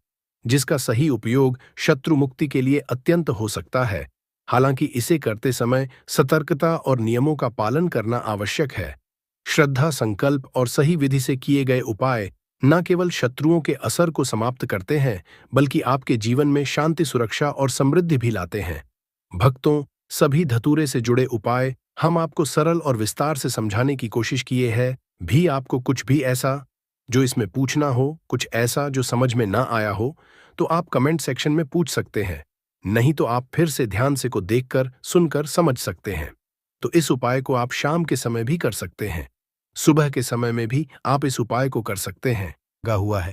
Speaker 1: जिसका सही उपयोग शत्रु मुक्ति के लिए अत्यंत हो सकता है। हालांकि इसे करते समय सतर्कता और नियमों का पालन करना आवश्यक है। श्रद्धा, संकल्प और सही विधि से किए गए उपाय न केवल शत्रुओं के असर को समाप्त करते हैं, बल्कि आपके जीवन में शांति, सुरक्षा और समृद्धि भी लाते हैं। भक्तों, सभी धतूरे से जुड़े उपाय हम आपको सरल और विस्तार से समझाने की कोशिश किए हैं। भी आपको कुछ भी ऐसा जो इसमें पूछना हो, कुछ ऐसा जो समझ में ना आया हो, तो आप कमेंट सेक्शन में पूछ सकते हैं। नहीं तो आप फिर से ध्यान से को देखकर, सुनकर समझ सकते हैं। तो इस उपाय को आप शाम के समय भी कर सकते हैं। सुबह के समय में भी आप इस उपाय को कर सकते हैं। गा हुआ है।